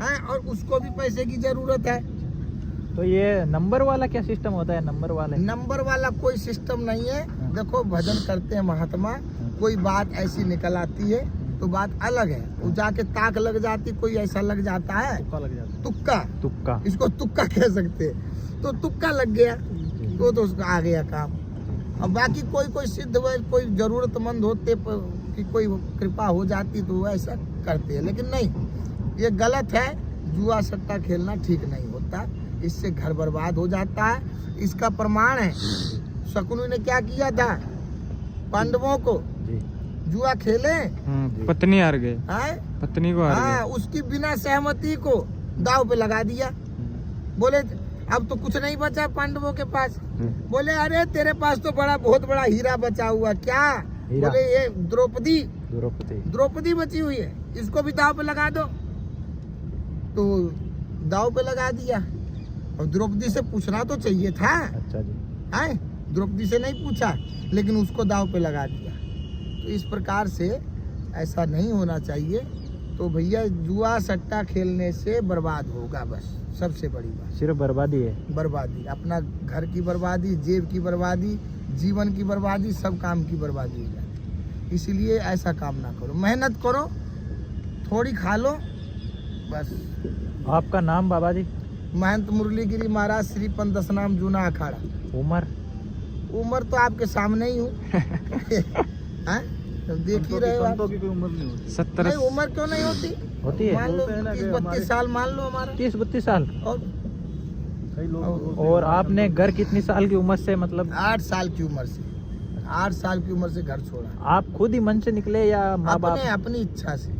है, और उसको भी पैसे की जरूरत है। तो ये नंबर वाला क्या सिस्टम होता है? नंबर वाला कोई सिस्टम नहीं है। देखो भजन करते हैं महात्मा, कोई बात ऐसी निकल आती है तो बात अलग है, वो जाके ताक लग जाती, कोई ऐसा लग जाता है तुक्का, इसको तुक्का कह सकते हैं। तो तुक्का लग गया तो उसका आ गया काम। और बाकी कोई सिद्ध कोई जरूरतमंद होते कि कोई कृपा हो जाती तो वो ऐसा करते हैं, लेकिन नहीं, ये गलत है। जुआ सट्टा खेलना ठीक नहीं होता, इससे घर बर्बाद हो जाता है। इसका प्रमाण है, शकुनी ने क्या किया था, पांडवों को जुआ खेले, पत्नी हार गए, पत्नी को उसकी बिना सहमति को दाव पे लगा दिया। बोले अब तो कुछ नहीं बचा पांडवों के पास। बोले अरे तेरे पास तो बहुत बड़ा हीरा बचा हुआ। क्या? बोले ये द्रौपदी बची हुई है, इसको भी दाव पे लगा दो। तो दाव पे लगा दिया, और द्रौपदी से पूछना तो चाहिए था। अच्छा जी, है, द्रौपदी से नहीं पूछा, लेकिन उसको दाव पे लगा दिया। तो इस प्रकार से ऐसा नहीं होना चाहिए। तो भैया जुआ सट्टा खेलने से बर्बाद होगा, बस सबसे बड़ी बात सिर्फ बर्बादी है। बर्बादी, अपना घर की बर्बादी, जेब की बर्बादी, जीवन की बर्बादी, सब काम की बर्बादी हो जाती। इसीलिए ऐसा काम ना करो, मेहनत करो, थोड़ी खा लो बस। आपका नाम बाबा जी? महंत मुरलीगिरी महाराज, श्री पंथ दशनाम जूना अखाड़ा। उम्र तो आपके सामने ही हूँ। तो देख ही रहे हो आप। की कोई उम्र नहीं होती। 70 नहीं, उम्र क्यों नहीं होती है? मान लो 30-32 साल, मान लो हमारा 30-32 साल। और और आपने घर कितनी साल की उम्र से, मतलब 8 साल की उम्र से, 8 साल की उम्र से घर छोड़ा। आप खुद ही मन से निकले या माँ बाप? अपनी इच्छा से।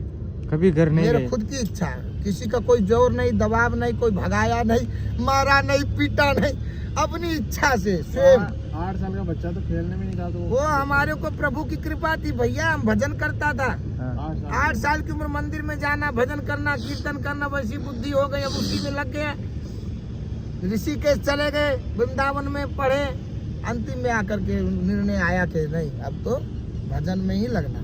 कभी घर नहीं मेरा खुद की इच्छा है, किसी का कोई जोर नहीं, दबाव नहीं, कोई भगाया नहीं, मारा नहीं, पीटा नहीं, अपनी इच्छा से स्वयं। 8 साल का बच्चा तो खेलने में निकाल दो। वो हमारे को प्रभु की कृपा थी भैया, हम भजन करता था। 8 साल की उम्र मंदिर में जाना, भजन करना, कीर्तन करना, वैसी बुद्धि हो गई, अब उसी में लग गए। ऋषिकेश चले गए, वृंदावन में पढ़े, अंतिम में आकर के निर्णय आया कि नहीं, अब तो भजन में ही लगना।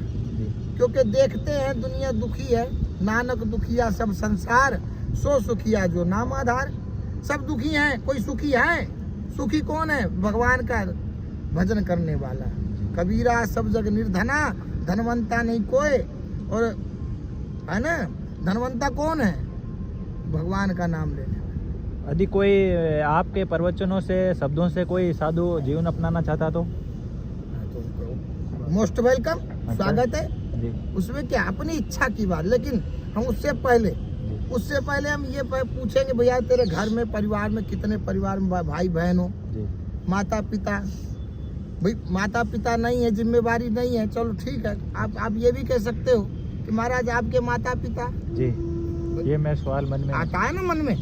क्योंकि देखते हैं दुनिया दुखी है, नानक दुखिया सब संसार, सो सुखिया जो नाम आधार। सब दुखी हैं, कोई सुखी है? सुखी कौन है? भगवान का भजन करने वाला। कबीरा सब जग निर्धना, धनवंता नहीं कोई। और है ना, धनवंता कौन है? भगवान का नाम लेने। यदि कोई आपके प्रवचनों से, शब्दों से कोई साधु जीवन अपनाना चाहता तो मोस्ट वेलकम, स्वागत है जी। उसमें क्या, अपनी इच्छा की बात। लेकिन हम उससे पहले हम ये पूछेंगे, भैया तेरे घर में, परिवार में कितने परिवार में भाई बहन हो, माता पिता? भाई माता पिता नहीं है, जिम्मेवारी नहीं है, चलो ठीक है। आप ये भी कह सकते हो कि महाराज आपके माता पिता जी, ये मैं सवाल मन में आता है ना मन में।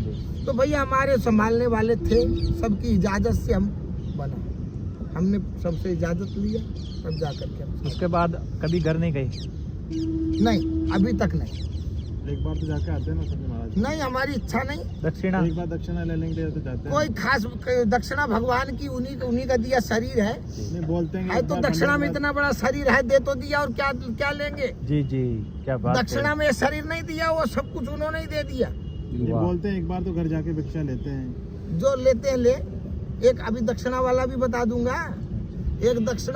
तो भैया हमारे संभालने वाले थे, सबकी इजाजत से हम बना, हमने सबसे इजाजत लिया, तब जा करके। उसके बाद कभी घर नहीं गए? नहीं, अभी तक नहीं। एक बार तो जाके आते हैं ना सभी महाराज। नहीं, हमारी इच्छा नहीं। दक्षिणा, एक बार दक्षिणा ले लेंगे तो जाते हैं। कोई खास दक्षिणा भगवान की, उन्हीं का दिया शरीर है। नहीं बोलते हैं तो दक्षिणा में इतना बड़ा शरीर है, दे तो दिया, और क्या लेंगे? जी, क्या बात। दक्षिणा में शरीर नहीं दिया, वो सब कुछ उन्होंने ही दे दिया। बोलते हैं एक बार तो घर जाके भिक्षा लेते हैं। जो लेते हैं ले। एक अभी दक्षिणा वाला भी बता दूंगा। एक दक्षिणा